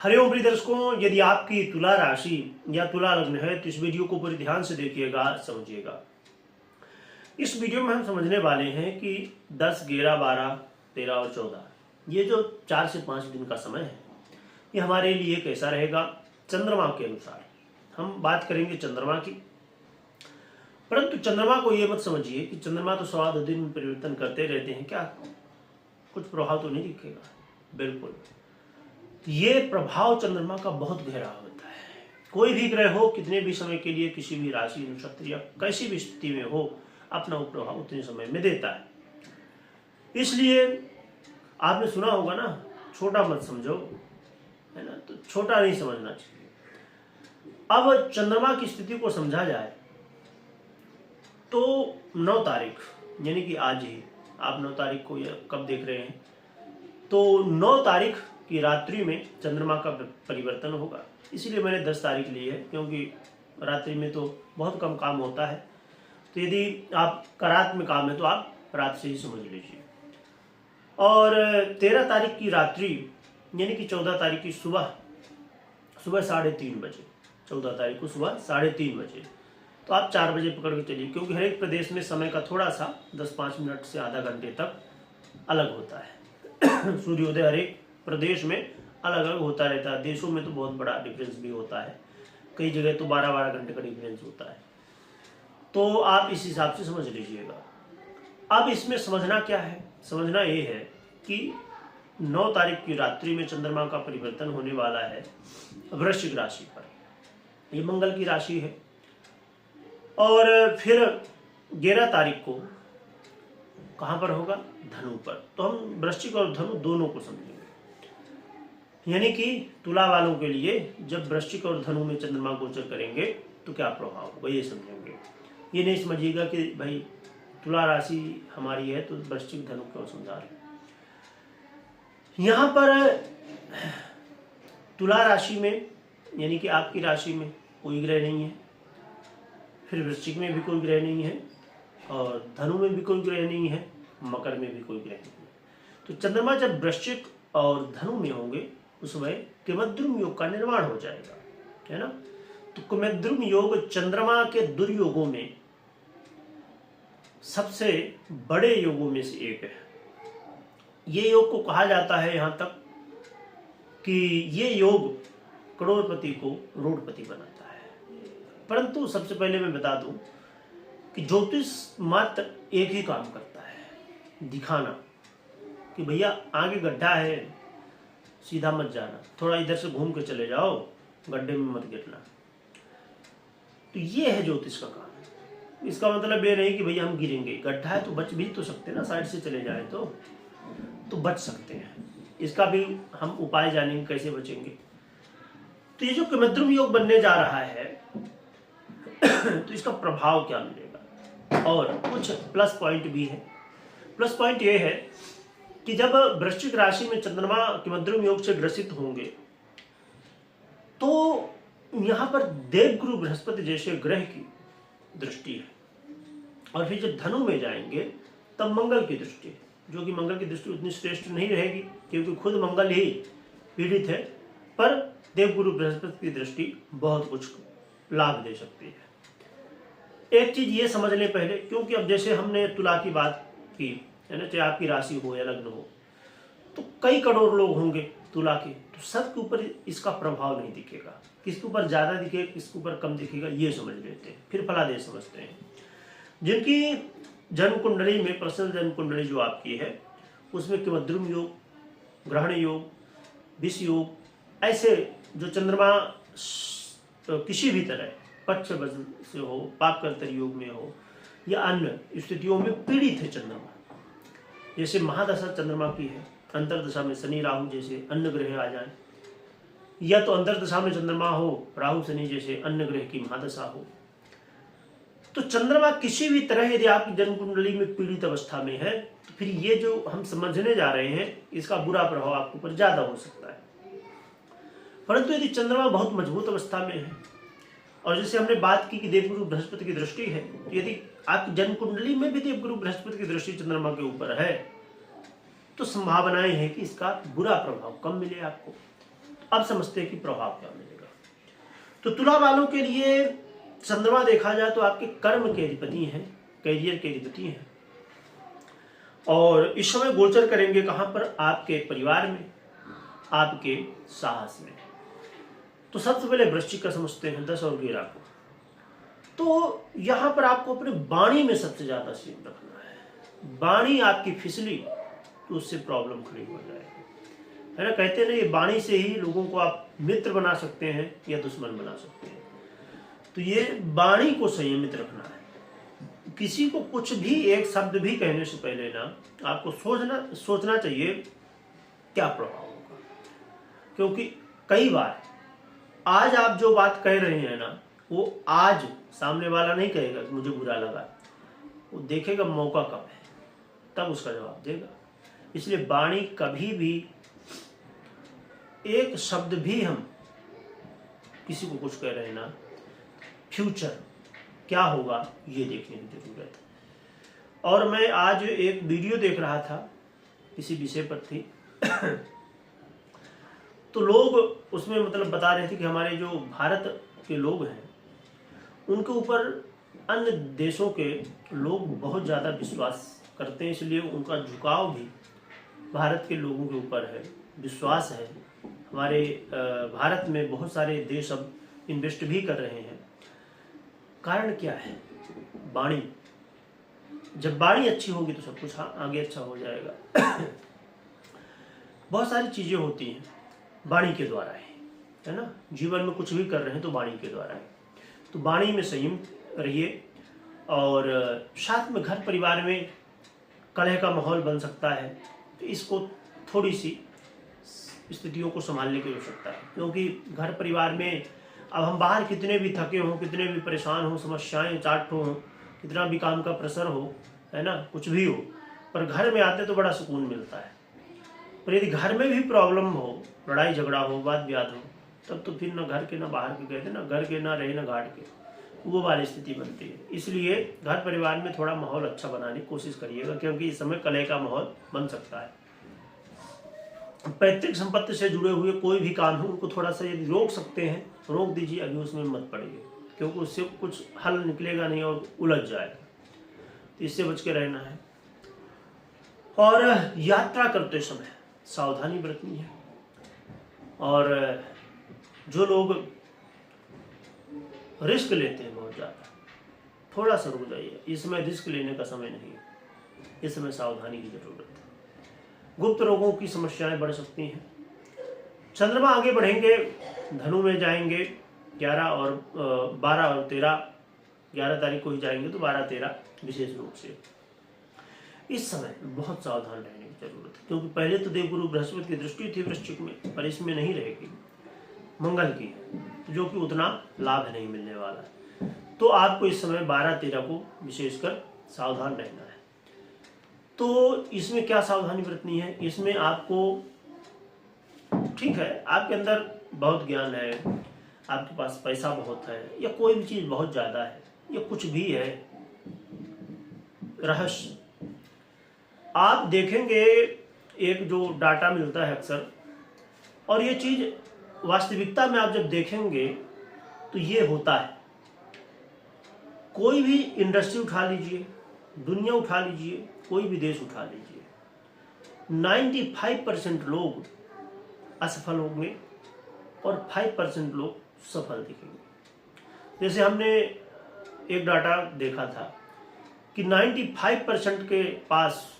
हरिओम प्रिय दर्शकों, यदि आपकी तुला राशि या तुला लग्न है तो इस वीडियो को पूरी ध्यान से देखिएगा, समझिएगा। इस वीडियो में हम समझने वाले हैं कि 10, 11, 12, 13 और 14 ये जो 4 से 5 दिन का समय है ये हमारे लिए कैसा रहेगा चंद्रमा के अनुसार। हम बात करेंगे चंद्रमा की, परंतु चंद्रमा को ये मत समझिए कि चंद्रमा तो 1.25 दिन में परिवर्तन करते रहते हैं, क्या कुछ प्रभाव तो नहीं दिखेगा। बिल्कुल, ये प्रभाव चंद्रमा का बहुत गहरा होता है। कोई भी ग्रह हो, कितने भी समय के लिए किसी भी राशि नक्षत्र या कैसी भी स्थिति में हो, अपना वो प्रभाव उतने समय में देता है। इसलिए आपने सुना होगा ना, छोटा मत समझो, है ना, तो छोटा नहीं समझना चाहिए। अब चंद्रमा की स्थिति को समझा जाए तो 9 तारीख यानी कि आज ही, आप 9 तारीख को या कब देख रहे हैं, तो 9 तारीख की रात्रि में चंद्रमा का परिवर्तन होगा। इसीलिए मैंने 10 तारीख ली है, क्योंकि रात्रि में तो बहुत कम काम होता है। तो यदि आपका रात में काम है तो आप रात से ही समझ लीजिए। और 13 तारीख की रात्रि यानी कि 14 तारीख की सुबह 3:30 बजे, 14 तारीख को सुबह 3:30 बजे, तो आप 4 बजे पकड़ के चलिए, क्योंकि हर एक प्रदेश में समय का थोड़ा सा 10-5 मिनट से आधा घंटे तक अलग होता है। सूर्योदय हर एक प्रदेश में अलग अलग होता रहता है। देशों में तो बहुत बड़ा डिफरेंस भी होता है, कई जगह तो 12-12 घंटे का डिफरेंस होता है। तो आप इस हिसाब से समझ लीजिएगा। अब इसमें समझना क्या है, समझना ये है कि 9 तारीख की रात्रि में चंद्रमा का परिवर्तन होने वाला है वृश्चिक राशि पर। ये मंगल की राशि है। और फिर 11 तारीख को कहाँ पर होगा, धनु पर। तो हम वृश्चिक और धनु दोनों को समझेंगे। यानी कि तुला वालों के लिए जब वृश्चिक और धनु में चंद्रमा गोचर करेंगे तो क्या प्रभाव होगा, ये समझेंगे। ये नहीं समझिएगा कि भाई तुला राशि हमारी है तो वृश्चिक धनु क्यों समझा रहे। यहाँ पर तुला राशि में यानी कि आपकी राशि में कोई ग्रह नहीं है, फिर वृश्चिक में भी कोई ग्रह नहीं है, और धनु में भी कोई ग्रह नहीं है, मकर में भी कोई ग्रह नहीं है। तो चंद्रमा जब वृश्चिक और धनु में होंगे उस समय किमद्रुम योग का निर्माण हो जाएगा, है ना। तो किमद्रुम योग चंद्रमा के दुर्योगों में सबसे बड़े योगों में से एक है। ये योग को कहा जाता है यहाँ तक कि ये योग करोड़पति को रोडपति बनाता है। परंतु सबसे पहले मैं बता दूं कि ज्योतिष मात्र एक ही काम करता है, दिखाना कि भैया आगे गड्ढा है, सीधा मत जाना, थोड़ा इधर से घूम के चले जाओ, गड्ढे में मत गिरना। तो ये है ज्योतिष का काम। इसका मतलब ये नहीं कि भैया हम गिरेंगे, गड्ढा है तो बच भी तो सकते ना, साइड से चले जाए तो बच सकते हैं। इसका भी हम उपाय जानेंगे कैसे बचेंगे। तो ये जो किमद्रुम योग बनने जा रहा है तो इसका प्रभाव क्या मिलेगा, और कुछ प्लस पॉइंट भी है। प्लस पॉइंट ये है कि जब वृश्चिक राशि में चंद्रमा किमद्रुम योग से ग्रसित होंगे तो यहाँ पर देवगुरु बृहस्पति जैसे ग्रह की दृष्टि है, और फिर जब धनु में जाएंगे तब मंगल की दृष्टि है, जो कि मंगल की दृष्टि उतनी श्रेष्ठ नहीं रहेगी क्योंकि खुद मंगल ही पीड़ित है, पर देवगुरु बृहस्पति की दृष्टि बहुत कुछ लाभ दे सकती है। एक चीज ये समझ लें पहले, क्योंकि अब जैसे हमने तुला की बात की है ना, चाहे आपकी राशि हो या लग्न हो, तो कई करोड़ लोग होंगे तुला के, तो सबके ऊपर इसका प्रभाव नहीं दिखेगा। किसके ऊपर ज्यादा दिखेगा, किसके ऊपर कम दिखेगा, ये समझ लेते हैं, फिर फलादेश समझते हैं। जिनकी जन्म कुंडली में, पर्सनल जन्म कुंडली जो आपकी है, उसमें किमद्रुम योग, ग्रहण योग, विष योग, ऐसे जो चंद्रमा किसी भी तरह पक्ष वजन से हो, पापकर्तर योग में हो या अन्य स्थितियों में पीड़ित है चंद्रमा, जैसे महादशा चंद्रमा की है, अंतरदशा में शनि राहु जैसे अन्य ग्रह आ जाए, या तो अंतरदशा में चंद्रमा हो, राहु शनि जैसे अन्य ग्रह की महादशा हो, तो चंद्रमा किसी भी तरह यदि आपकी जन्म कुंडली में पीड़ित अवस्था में है तो फिर ये जो हम समझने जा रहे हैं इसका बुरा प्रभाव आपके ऊपर ज्यादा हो सकता है। परंतु यदि चंद्रमा बहुत मजबूत अवस्था में है, और जैसे हमने बात की कि देवगुरु बृहस्पति की दृष्टि है, तो यदि आपकी जन्म कुंडली में भी देवगुरु बृहस्पति की दृष्टि चंद्रमा के ऊपर है तो संभावनाएं हैं कि इसका बुरा प्रभाव कम मिले आपको। अब समझते हैं कि प्रभाव क्या मिलेगा। तो तुला वालों के लिए चंद्रमा देखा जाए तो आपके कर्म के अधिपति हैं, कैरियर के अधिपति हैं, और इस समय गोचर करेंगे कहां पर? आपके परिवार में, आपके साहस में। तो सबसे पहले वृश्चिक का समझते हैं 10 और 11 को। तो यहां पर आपको अपने वाणी में सबसे ज्यादा सीन रखना है। वाणी आपकी फिसली तो उससे प्रॉब्लम खड़ी हो जाएगी, है ना। कहते हैं ना, ये वाणी से ही लोगों को आप मित्र बना सकते हैं या दुश्मन बना सकते हैं। तो ये वाणी को संयमित रखना है। किसी को कुछ भी एक शब्द भी कहने से पहले ना आपको सोचना चाहिए क्या प्रभाव होगा, क्योंकि कई बार आज आप जो बात कह रहे हैं ना, वो आज सामने वाला नहीं कहेगा कि मुझे बुरा लगा, वो देखेगा मौका कब है, तब उसका जवाब देगा। इसलिए वाणी कभी भी, एक शब्द भी हम किसी को कुछ कह रहे हैं ना, फ्यूचर क्या होगा ये देखने की जरूरत है। और मैं आज एक वीडियो देख रहा था, किसी विषय पर थी तो लोग उसमें मतलब बता रहे थे कि हमारे जो भारत के लोग हैं उनके ऊपर अन्य देशों के लोग बहुत ज़्यादा विश्वास करते हैं, इसलिए उनका झुकाव भी भारत के लोगों के ऊपर है, विश्वास है। हमारे भारत में बहुत सारे देश अब इन्वेस्ट भी कर रहे हैं। कारण क्या है? वाणी। जब वाणी अच्छी होगी तो सब कुछ आगे अच्छा हो जाएगा। बहुत सारी चीजें होती हैं वाणी के द्वारा है ना। जीवन में कुछ भी कर रहे हैं तो वाणी के द्वारा है। तो वाणी में संयम रहिए, और साथ में घर परिवार में कलह का माहौल बन सकता है, तो इसको थोड़ी सी स्थितियों को संभालने की आवश्यकता है। क्योंकि घर परिवार में अब हम बाहर कितने भी थके हों, कितने भी परेशान हों, समस्याएं चाट हों, कितना भी काम का प्रेशर हो, है ना, कुछ भी हो, पर घर में आते तो बड़ा सुकून मिलता है। पर यदि घर में भी प्रॉब्लम हो, लड़ाई झगड़ा हो, वाद विवाद हो, तब तो फिर ना घर के ना बाहर के, कहते ना घर के ना रहे ना घाट के, वो वाली स्थिति बनती है। इसलिए घर परिवार में थोड़ा माहौल अच्छा बनाने की कोशिश करिएगा, क्योंकि इस समय कलह का माहौल बन सकता है। पैतृक संपत्ति से जुड़े हुए कोई भी काम है उनको थोड़ा सा यदि रोक सकते हैं रोक दीजिए, अभी उसमें मत पड़िए, क्योंकि उससे कुछ हल निकलेगा नहीं और उलझ जाएगा। तो इससे बच के रहना है। और यात्रा करते समय सावधानी बरतनी है। और जो लोग रिस्क लेते हैं बहुत ज़्यादा, थोड़ा सा रुक जाइए। इसमें रिस्क लेने का समय नहीं है, इस समय सावधानी की जरूरत है। गुप्त रोगों की समस्याएं बढ़ सकती हैं। चंद्रमा आगे बढ़ेंगे, धनु में जाएंगे 11 और 12 और 13, 11 तारीख को ही जाएंगे तो 12-13 विशेष रूप से। इस समय बहुत सावधान रहने की जरूरत है, क्योंकि पहले तो देवगुरु बृहस्पति की दृष्टि थी वृश्चिक में, पर इसमें नहीं रहेगी, मंगल की, जो कि उतना लाभ नहीं मिलने वाला है। तो आपको इस समय 12-13 को विशेषकर सावधान रहना है। तो इसमें क्या सावधानी बरतनी है? इसमें आपको, ठीक है, आपके अंदर बहुत ज्ञान है, आपके पास पैसा बहुत है, या कोई भी चीज़ बहुत ज़्यादा है, या कुछ भी है रहस्य, आप देखेंगे एक जो डाटा मिलता है अक्सर, और ये चीज़ वास्तविकता में आप जब देखेंगे तो ये होता है। कोई भी इंडस्ट्री उठा लीजिए, दुनिया उठा लीजिए, कोई भी देश उठा लीजिए, 95% लोग असफल होंगे और 5% लोग सफल दिखेंगे। जैसे हमने एक डाटा देखा था कि 95% के पास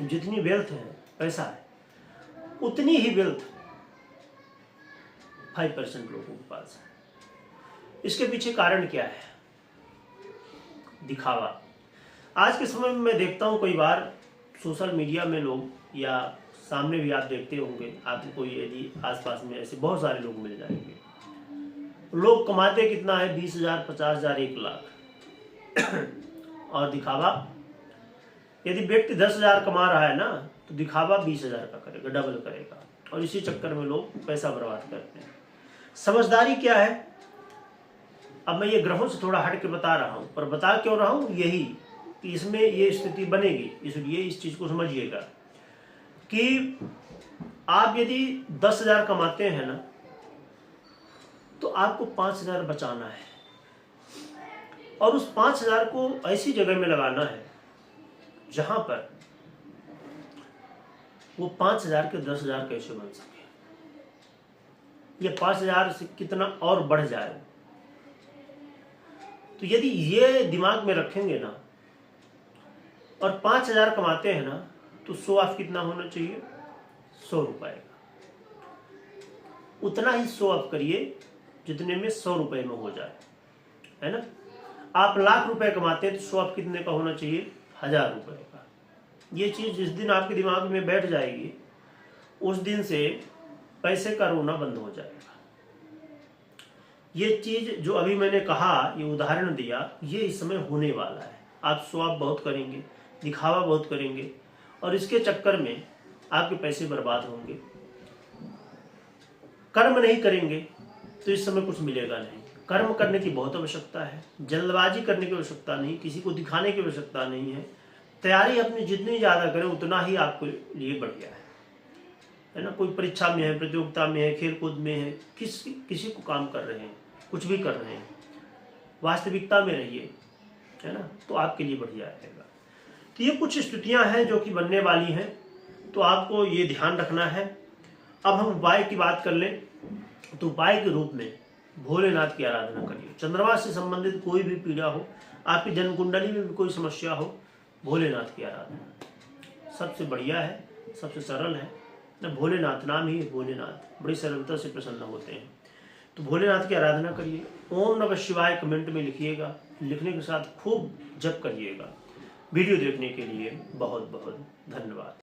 जितनी वेल्थ है, पैसा है, उतनी ही वेल्थ 5% लोगों के पास है। इसके पीछे कारण क्या है? दिखावा। आज के समय में मैं देखता हूँ कई बार सोशल मीडिया में लोग, या सामने भी आप देखते होंगे, आपको कोई यदि आसपास में ऐसे बहुत सारे लोग मिल जाएंगे, लोग कमाते कितना है, 20,000, 50,000, 1 लाख और दिखावा। यदि व्यक्ति 10,000 कमा रहा है ना, तो दिखावा 20,000 का करेगा, डबल करेगा, और इसी चक्कर में लोग पैसा बर्बाद करते हैं। समझदारी क्या है? अब मैं ये ग्रहों से थोड़ा हट के बता रहा हूँ, पर बता क्यों रहा हूँ? यही कि इसमें ये स्थिति बनेगी, इसलिए इस चीज को समझिएगा कि आप यदि 10,000 कमाते हैं ना, तो आपको 5,000 बचाना है और उस 5,000 को ऐसी जगह में लगाना है जहां पर वो 5,000 के 10,000 कैसे बन सके, या 5,000 से कितना और बढ़ जाए। तो यदि ये दिमाग में रखेंगे ना और 5,000 कमाते हैं ना, तो 100 ऑफ कितना होना चाहिए, 100 रुपए का। उतना ही 100 ऑफ करिए जितने में 100 रुपए में हो जाए, है ना। आप लाख रुपए कमाते हैं तो 100 ऑफ कितने का होना चाहिए, 1,000 रुपए का। ये चीज जिस दिन आपके दिमाग में बैठ जाएगी, उस दिन से पैसे का रोना बंद हो जाएगा। ये चीज जो अभी मैंने कहा, ये उदाहरण दिया, ये इस समय होने वाला है। आप स्वाप बहुत करेंगे, दिखावा बहुत करेंगे और इसके चक्कर में आपके पैसे बर्बाद होंगे। कर्म नहीं करेंगे तो इस समय कुछ मिलेगा नहीं। कर्म करने की बहुत आवश्यकता है, जल्दबाजी करने की आवश्यकता नहीं, किसी को दिखाने की आवश्यकता नहीं है। तैयारी अपनी जितनी ज़्यादा करें उतना ही आपके लिए बढ़िया है ना। कोई परीक्षा में है, प्रतियोगिता में है, खेल कूद में है, किसी को काम कर रहे हैं, कुछ भी कर रहे हैं, वास्तविकता में रहिए, है ना, तो आपके लिए बढ़िया रहेगा। तो ये कुछ स्थितियां हैं जो कि बनने वाली हैं, तो आपको ये ध्यान रखना है। अब हम उपाय की बात कर लें, तो उपाय के रूप में भोलेनाथ की आराधना करिए। चंद्रमा से संबंधित कोई भी पीड़ा हो, आपकी जन्म कुंडली में भी कोई समस्या हो, भोलेनाथ की आराधना सबसे बढ़िया है, सबसे सरल है ना। भोलेनाथ नाम ही है, भोलेनाथ बड़ी सरलता से प्रसन्न होते हैं। तो भोलेनाथ की आराधना करिए। ओम नमः शिवाय कमेंट में लिखिएगा, लिखने के साथ खूब जप करिएगा। वीडियो देखने के लिए बहुत बहुत धन्यवाद।